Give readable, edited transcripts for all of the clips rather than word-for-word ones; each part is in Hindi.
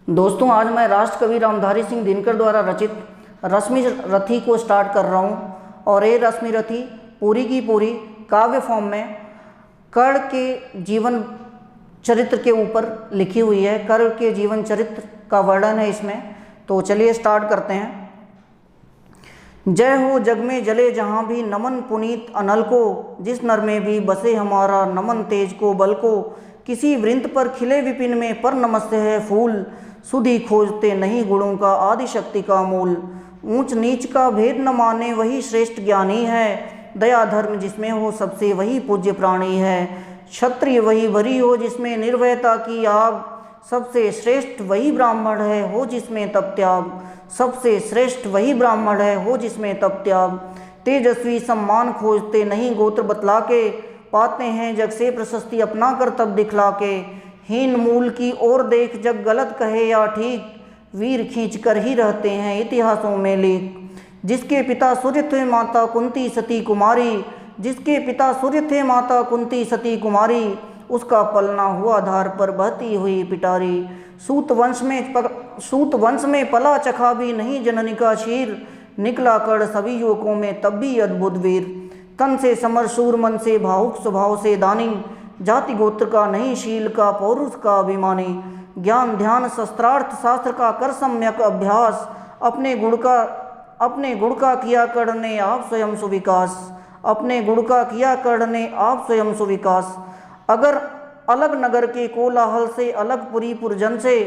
दोस्तों, आज मैं राष्ट्र कवि रामधारी सिंह दिनकर द्वारा रचित रश्मि रथी को स्टार्ट कर रहा हूँ। और ये रश्मि रथी पूरी की पूरी काव्य फॉर्म में कर्ण के जीवन चरित्र के ऊपर लिखी हुई है। कर्ण के जीवन चरित्र का वर्णन है इसमें। तो चलिए स्टार्ट करते हैं। जय हो जग में जले जहाँ भी नमन पुनीत अनल को, जिस नर में भी बसे हमारा नमन तेज को बल को। किसी वृंत पर खिले विपिन में पर नमस्ते है फूल, सुधि खोजते नहीं गुणों का आदि शक्ति का मूल। ऊंच नीच का भेद न माने वही श्रेष्ठ ज्ञानी है, दया धर्म जिसमें हो सबसे वही पूज्य प्राणी है। क्षत्रिय वही भरी हो जिसमें निर्भयता की आग, सबसे श्रेष्ठ वही ब्राह्मण है हो जिसमें तप त्याग। सबसे श्रेष्ठ वही ब्राह्मण है हो जिसमें तप त्याग। तेजस्वी सम्मान खोजते नहीं गोत्र बतला के, पाते हैं जग से प्रशस्ति अपना कर तब दिखला के। हीन मूल की ओर देख जग गलत कहे या ठीक, वीर खींच कर ही रहते हैं इतिहासों में लेख। जिसके पिता सूर्य थे माता कुंती सती कुमारी, जिसके पिता सूर्य थे माता कुंती सती कुमारी, उसका पलना हुआ धार पर बहती हुई पिटारी। सूत वंश में पला चखा भी नहीं जननी का शीर, निकला कर सभी युवकों में तब भी अद्भुत वीर। तन से समर शूर मन से भावुक स्वभाव से दानी, जाति गोत्र का नहीं शील का पौरुष का अभिमानी। ज्ञान ध्यान शस्त्रार्थ शास्त्र का कर सम्यक अभ्यास, अपने गुण का किया करने आप स्वयं सुविकास। अपने गुण का किया करने आप स्वयं सुविकास। अगर अलग नगर के कोलाहल से अलग पुरी पुरजन से,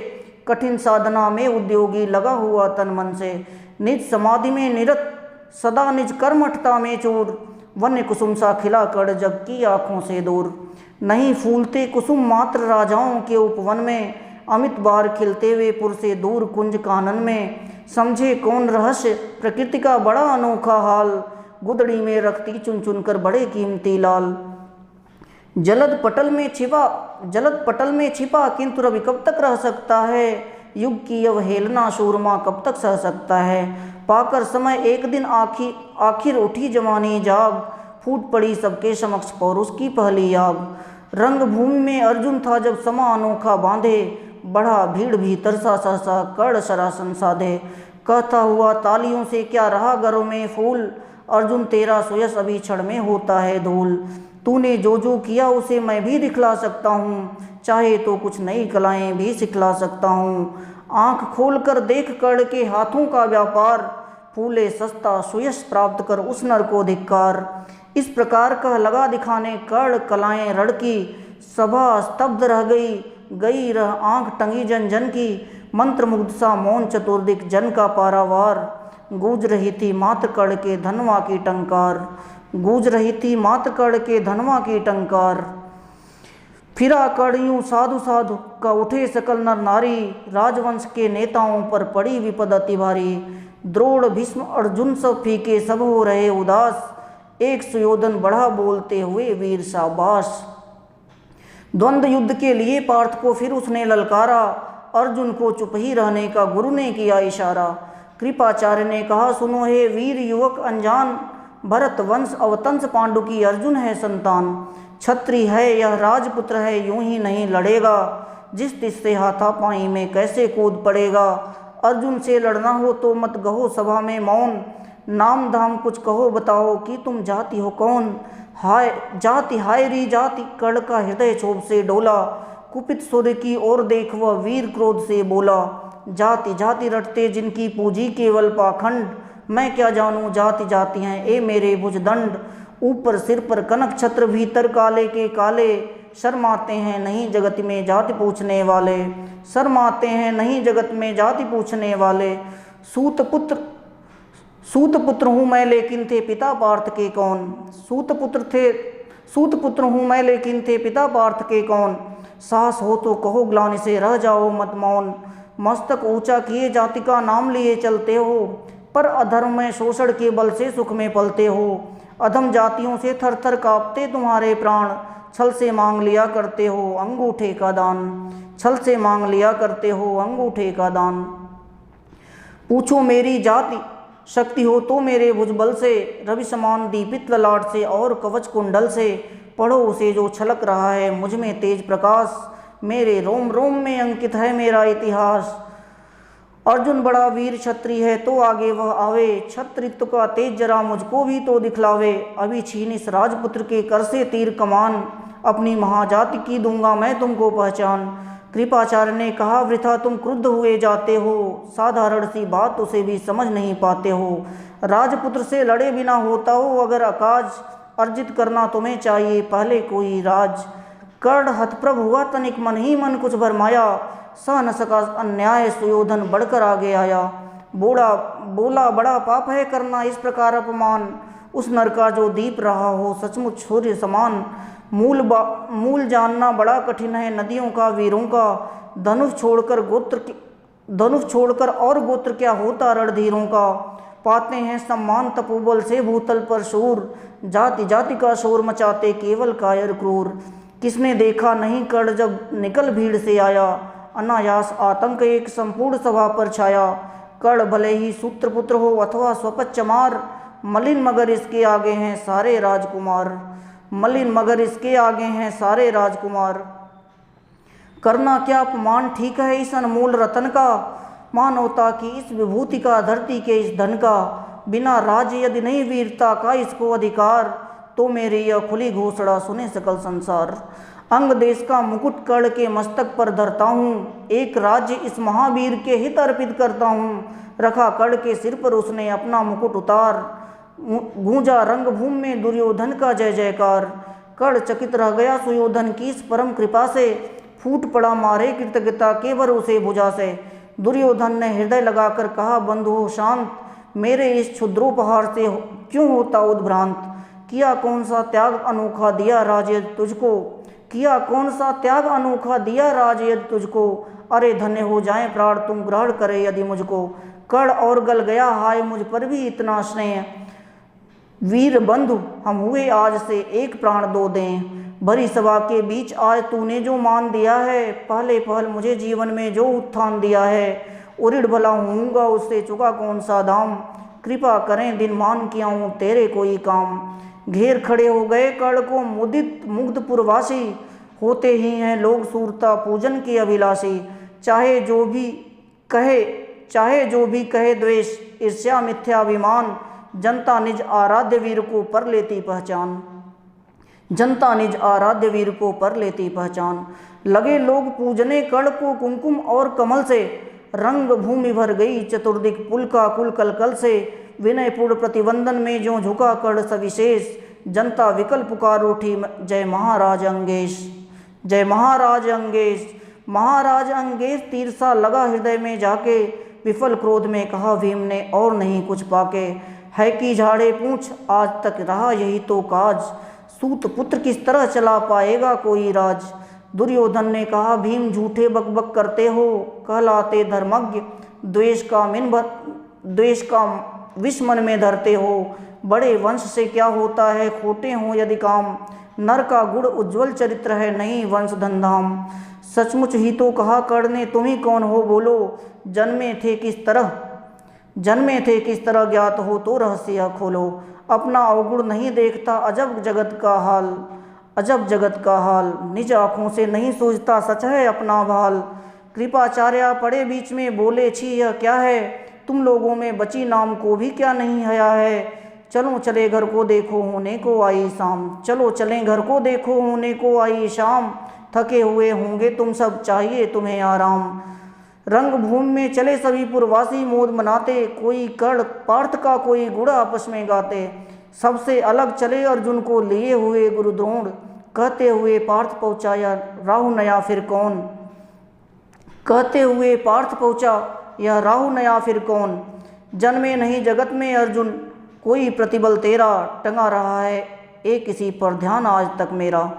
कठिन साधना में उद्योगी लगा हुआ तन मन से। निज समाधि में निरत सदा निज कर्मठता में चूर, वन्य कुसुम सा खिला कर जग की आँखों से दूर। नहीं फूलते कुसुम मात्र राजाओं के उपवन में, अमित बार खिलते हुए पुर से दूर कुंज कानन में। समझे कौन रहस्य प्रकृति का बड़ा अनोखा हाल, गुदड़ी में रखती चुन चुन कर बड़े कीमती लाल। जलद पटल में छिपा किंतु रवि कब तक रह सकता है, युग की अवहेलना शूरमा कब तक सह सकता है। पाकर समय एक दिन आखिर उठी जवानी जाग, फूट पड़ी सबके समक्ष पौरुष की पहली आग। रंग भूमि में अर्जुन था जब समा अनोखा बांधे, बढ़ा भीड़ भीतर सा सहसा कर्ण शरासन साधे। कहता हुआ तालियों से क्या रहा घरों में फूल, अर्जुन तेरा सुयश अभी क्षण में होता है धूल। तूने जो जो किया उसे मैं भी दिखला सकता हूँ, चाहे तो कुछ नई कलाएं भी सिखला सकता हूँ। आँख खोल कर देख कर्ण के हाथों का व्यापार, फूले सस्ता सुयश प्राप्त कर उस नर को धिक्कार। इस प्रकार कह लगा दिखाने कर्ण कलाएं रण की, सभा स्तब्ध रह गई रह आँख टंगी जन जन की। मंत्र मुग्ध सा मौन चतुर्दिक जन का पारावार, गूंज रही थी मात्र कर्ण के धनवा की टंकार। गूंज रही थी मात्र कर्ण के धनवा की टंकार। फिरा कर्ण यूं साधु साधु का उठे सकल नर नारी, राजवंश के नेताओं पर पड़ी विपद अति भारी। द्रोण भीष्म अर्जुन सब फीके सब हो रहे उदास, एक सुयोधन बढ़ा बोलते हुए वीर शाबाश। द्वंद्व युद्ध के लिए पार्थ को फिर उसने ललकारा, अर्जुन को चुप ही रहने का गुरु ने किया इशारा। कृपाचार्य ने कहा सुनो हे वीर युवक अनजान, भरत वंश अवतंस पांडु की अर्जुन है संतान। क्षत्रिय है यह राजपुत्र है यूं ही नहीं लड़ेगा, जिस तिस से हाथापाई में कैसे कूद पड़ेगा। अर्जुन से लड़ना हो तो मत गहो सभा में मौन, नाम धाम कुछ कहो बताओ कि तुम जाति हो कौन। हाय री जाति, कर्ण का हृदय क्षोभ से डोला। कुपित सूर्य की ओर देख वह वीर क्रोध से बोला, जाति जाति रटते जिनकी पूजी केवल पाखंड। मैं क्या जानूं जाति जाति हैं ए मेरे भुजदंड। ऊपर सिर पर कनक छत्र भीतर काले के काले, शर्माते हैं नहीं जगत में जाति पूछने वाले। शर्माते हैं नहीं जगत में जाति पूछने वाले। सूत पुत्र हूँ मैं लेकिन थे पिता पार्थ के कौन। सूत पुत्र हूँ मैं लेकिन थे पिता पार्थ के कौन। साहस हो तो कहो ग्लानि से रह जाओ मत मौन। मस्तक ऊंचा किए जाति का नाम लिए चलते हो, पर अधर्म में शोषण के बल से सुख में पलते हो। अधम जातियों से थर थर कांपते तुम्हारे प्राण, छल से मांग लिया करते हो अंगूठे का दान। छल से मांग लिया करते हो अंगूठे का दान। पूछो मेरी जाति शक्ति हो तो मेरे भुजबल से, रवि समान दीपित ललाट से और कवच कुंडल से। पढ़ो उसे जो छलक रहा है मुझ में तेज प्रकाश, मेरे रोम रोम में अंकित है मेरा इतिहास। अर्जुन बड़ा वीर क्षत्रिय है तो आगे वह आवे, क्षत्रित्व का तेज जरा मुझको भी तो दिखलावे। अभी छीन इस राजपुत्र के कर से तीर कमान, अपनी महाजाति की दूंगा मैं तुमको पहचान। कृपाचार्य ने कहा वृथा तुम क्रुद्ध हुए जाते हो, साधारण सी बात उसे भी समझ नहीं पाते हो। राजपुत्र से लड़े बिना होता हो अगर अकाज, अर्जित करना तुम्हें चाहिए पहले कोई राज। कर्ण हतप्रभ हुआ तनिक मन ही मन कुछ भरमाया, सह न सका अन्याय सुयोधन बढ़कर आगे आया। बोला बड़ा पाप है करना इस प्रकार अपमान, उस नर का जो दीप रहा हो सचमुच सूर्य समान। मूल जानना बड़ा कठिन है नदियों का वीरों का, धनुष छोड़कर और गोत्र क्या होता रणधीरों का। पाते हैं सम्मान तपोबल से भूतल पर शूर, जाति जाति का शोर मचाते केवल कायर क्रूर। किसने देखा नहीं कर्ण जब निकल भीड़ से आया, अनायास आतंक एक संपूर्ण सभा पर छाया। कर्ण भले ही सूत्रपुत्र हो अथवा स्वपच चमार, मलिन मगर इसके आगे हैं सारे राजकुमार। मलिन मगर इसके आगे हैं सारे राजकुमार। करना क्या अपमान ठीक है इस अनमोल रतन का, मानवता की इस विभूति का धरती के इस धन का। बिना राज्य यदि नहीं वीरता का इसको अधिकार, तो मेरी यह खुली घोषणा सुने सकल संसार। अंग देश का मुकुट कर्ण के मस्तक पर धरता हूँ, एक राज्य इस महावीर के हित अर्पित करता हूँ। रखा कर्ण के सिर पर उसने अपना मुकुट उतार, गूंजा रंगभूमि में दुर्योधन का जय जयकार। कर्ण चकित रह गया सुयोधन की इस परम कृपा से, फूट पड़ा मारे कृतज्ञता के भरोसे भुजा से। दुर्योधन ने हृदय लगाकर कहा बंधु हो शांत, मेरे इस क्षुद्रोपहार से क्यों होता उद्भ्रांत। किया कौन सा त्याग अनोखा दिया राजयज्ञ तुझको, किया कौन सा त्याग अनोखा दिया राजयज्ञ तुझको। अरे धन्य हो जाए प्राण तुम ग्रहण करे यदि मुझको। कर्ण और गल गया हाय मुझ पर भी इतना स्नेह, वीर बंधु हम हुए आज से एक प्राण दो दें। भरी सभा के बीच आज तूने जो मान दिया है, पहले पहल मुझे जीवन में जो उत्थान दिया है। उरिड़ भला होऊंगा उससे चुका कौन सा दाम, कृपा करें दिन मान किया हूँ तेरे कोई काम। घेर खड़े हो गए कर्ण को मुदित मुग्ध पुरवासी, होते ही हैं लोग सूरता पूजन के अभिलाषी। चाहे जो भी कहे द्वेष ईर्ष्या मिथ्याभिमान, जनता निज आराध्य वीर को पर लेती पहचान। जनता निज आराध्य वीर को पर लेती पहचान। लगे लोग पूजने कर्ण को कुमकुम और कमल से, रंग भूमि भर गई चतुर्दिक पुल का कुल कलकल से। विनयपूर्ण प्रतिबंधन में जो झुका कर्ण सविशेष, जनता विकल पुकार उठी जय महाराज अंगेश। जय महाराज अंगेश। महाराज अंगेश तीर सा लगा हृदय में जाके, विफल क्रोध में कहा भीम ने और नहीं कुछ पाके। है कि झाड़े पूछ आज तक रहा यही तो काज, सूत पुत्र किस तरह चला पाएगा कोई राज। दुर्योधन ने कहा भीम झूठे बकबक करते हो, कहलाते धर्मज्ञ द्वेष का विष मन में धरते हो। बड़े वंश से क्या होता है खोटे हो यदि काम, नर का गुण उज्ज्वल चरित्र है नहीं वंश धनधाम। सचमुच ही तो कहा कर्ण ने तुम ही कौन हो बोलो, जन्मे थे किस तरह ज्ञात हो तो रहस्य खोलो। अपना अवगुण नहीं देखता अजब जगत का हाल, निज आँखों से नहीं सोचता सच है अपना भाल। कृपाचार्य पड़े बीच में बोले छी यह क्या है, तुम लोगों में बची नाम को भी क्या नहीं हया है। चलो चले घर को देखो होने को आई शाम, चलो चलें घर को देखो होने को आई शाम। थके हुए होंगे तुम सब चाहिए तुम्हें आराम। रंगभूमि में चले सभी पुरवासी मोद मनाते, कोई कर्ण पार्थ का कोई गुण आपस में गाते। सबसे अलग चले अर्जुन को लिए हुए गुरुद्रोण, कहते हुए पार्थ पहुँचा या राहु नया फिर कौन। कहते हुए पार्थ पहुँचा यह राहु नया फिर कौन। जन्मे नहीं जगत में अर्जुन कोई प्रतिबल तेरा, टंगा रहा है एक किसी पर ध्यान आज तक मेरा।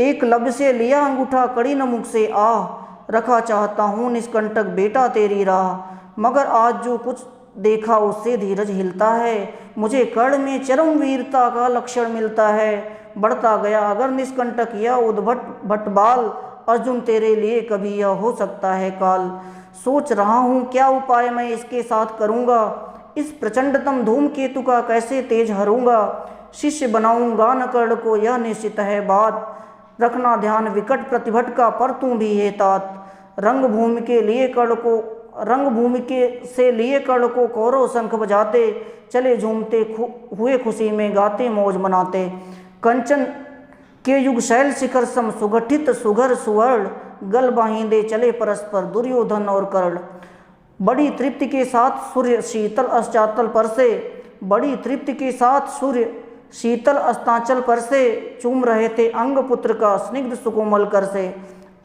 एक लब से लिया अंगूठा कड़ी न मुख से आह, रखा चाहता हूँ निष्कंटक बेटा तेरी राह। मगर आज जो कुछ देखा उससे धीरज हिलता है, मुझे कर्ण में चरम वीरता का लक्षण मिलता है। बढ़ता गया अगर निष्कंटक या उद्भट भटबाल, अर्जुन तेरे लिए कभी यह हो सकता है काल। सोच रहा हूँ क्या उपाय मैं इसके साथ करूँगा, इस प्रचंडतम धूमकेतु का कैसे तेज हरूंगा। शिष्य बनाऊंगा न कर्ण को यह निश्चित है बात, रखना ध्यान विकट प्रतिभट का पर तू भी है तात। रंगभूमि के लिए कर्ण को रंगभूमि के से लिए कर्ण को कौरव शंख बजाते चले झूमते हुए खुशी में गाते मौज मनाते। कंचन के युग शैल शिखर सम सुगठित सुघर सुवर्ण गल बाहिंदे चले परस्पर दुर्योधन और कर्ण। बड़ी तृप्ति के साथ सूर्य शीतल अस्ताचल पर से बड़ी तृप्ति के साथ सूर्य शीतल अस्ताचल पर से चूम रहे थे अंग पुत्र का स्निग्ध सुकोमल कर से।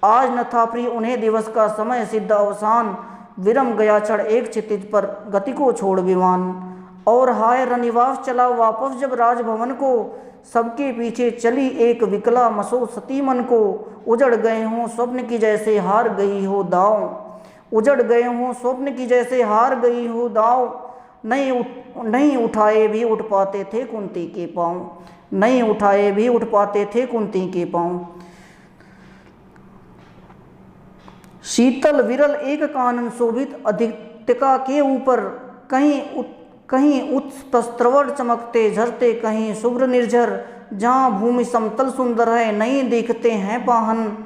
आज न था प्रिय उन्हें दिवस का समय सिद्ध अवसान, विरम गया चढ़ एक क्षितिज पर गति को छोड़ विमान। और हाय रनिवास चला वापस जब राजभवन को, सबके पीछे चली एक विकला मसो सती मन को। उजड़ गए हों स्वप्न की जैसे हार गई हो दाव, उजड़ गए हों स्वप्न की जैसे हार गई हो दाव। नहीं उठाए भी उठ पाते थे कुंती के पाँव, नहीं उठाए भी उठ पाते थे कुंती के पाँव। शीतल विरल एक कानन शोभित अधिकतिका के ऊपर, कहीं उत्स्त्रवण चमकते झरते कहीं शुभ्र निर्झर। जहाँ भूमि समतल सुंदर है नहीं दिखते हैं पाहन,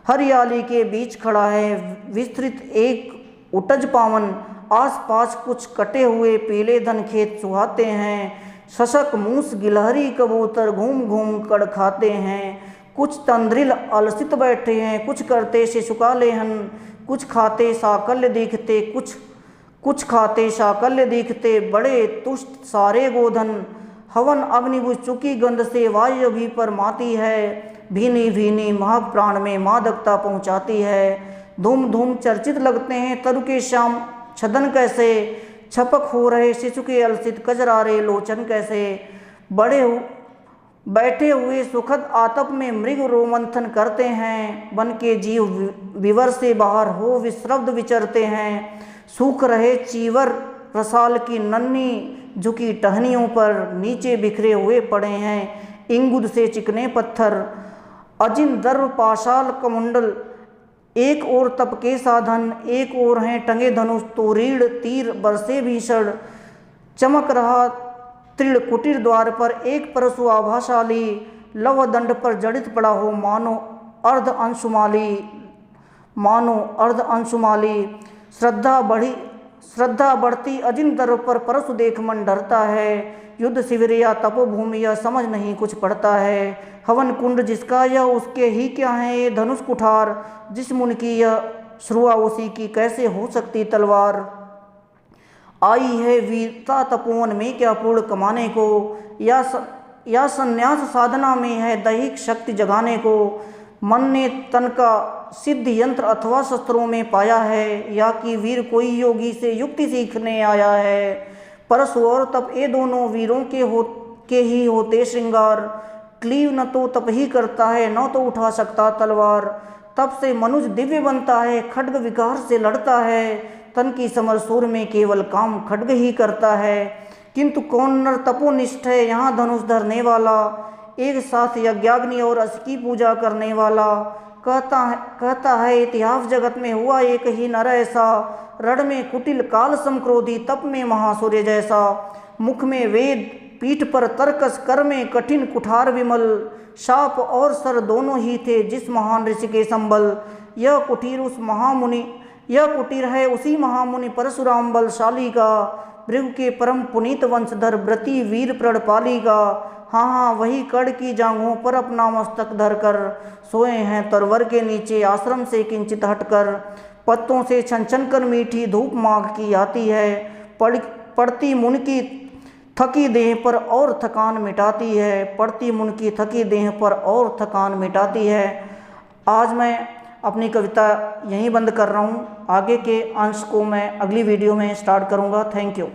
हरियाली के बीच खड़ा है विस्तृत एक उटज पावन। आसपास कुछ कटे हुए पीले धन खेत सुहाते हैं, शशक मूस गिलहरी कबूतर घूम घूम कर खाते हैं। कुछ तंद्रिल अलसित बैठे हैं, कुछ करते शिशुकाले हन, कुछ खाते साकल्य दिखते कुछ खाते साकल्य दिखते बड़े तुष्ट सारे गोधन। हवन अग्नि बुझ चुकी गंध से वायु भी पर माती है, भीनी भीनी महक प्राण में मादकता पहुँचाती है। धूम धूम चर्चित लगते हैं तरु के श्याम छदन कैसे, छपक हो रहे शिशु के अलसित कजरारे लोचन कैसे। बैठे हुए सुखद आतप में मृग रोमंथन करते हैं, बन के जीव विवर से बाहर हो विश्रब्द विचरते हैं। सूख रहे चीवर रसाल की नन्ही झुकी टहनियों पर नीचे बिखरे हुए पड़े हैं इंगुद से चिकने पत्थर। अजिन दर्व पाशाल कमुंडल, एक और तप के साधन, एक और हैं टंगे धनुष तो रीढ़ तीर बरसे भीषण। चमक रहा तृण कुटीर द्वार पर एक परशु आभाशाली, लव दंड पर जड़ित पड़ा हो मानो अर्ध अंशुमाली। श्रद्धा बढ़ती अजिन दर्व पर परशु देख मन डरता है, युद्ध शिविर या तपोभूमि यह समझ नहीं कुछ पड़ता है। हवन कुंड जिसका यह उसके ही क्या है ये धनुष कुठार, जिस मुन की यह श्रुआ उसी की कैसे हो सकती तलवार। आई है वीरता तपोवन में क्या पूर्ण कमाने को, या संन्यास साधना में है दैहिक शक्ति जगाने को। मन ने तन का सिद्ध यंत्र अथवा शस्त्रों में पाया है, या कि वीर कोई योगी से युक्ति सीखने आया है। परशु और तप ये दोनों वीरों के ही होते श्रृंगार, क्लीव न तो तप ही करता है न तो उठा सकता तलवार। तप से मनुष्य दिव्य बनता है, खड्ग विकार से लड़ता है, तन की समर सूर में केवल काम खड्ग ही करता है। किंतु कौन नर तपोनिष्ठ है यहाँ धनुष धरने वाला, एक साथ यज्ञाग्नि और अस की पूजा करने वाला। कहता है इतिहास जगत में हुआ एक ही नर ऐसा, रण में कुटिल काल समक्रोधी तप में महासूर्य जैसा। मुख में वेद पीठ पर तर्कस कर में कठिन कुठार विमल, शाप और सर दोनों ही थे जिस महान ऋषि के संबल। यह कुटीर है उसी महामुनि परशुराम बलशाली का, भृगु के परम पुनीत वंशधर व्रती वीर प्रणपाली का। हाँ वही कड़ की जांघों पर अपना मस्तक धरकर सोए हैं तरवर के नीचे आश्रम से किंचित हटकर। पत्तों से छन कर मीठी धूप माघ की आती है, पड़ती मुन की थकी देह पर और थकान मिटाती है, पड़ती मुन की थकी देह पर और थकान मिटाती है। आज मैं अपनी कविता यहीं बंद कर रहा हूँ, आगे के अंश को मैं अगली वीडियो में स्टार्ट करूँगा। Thank you.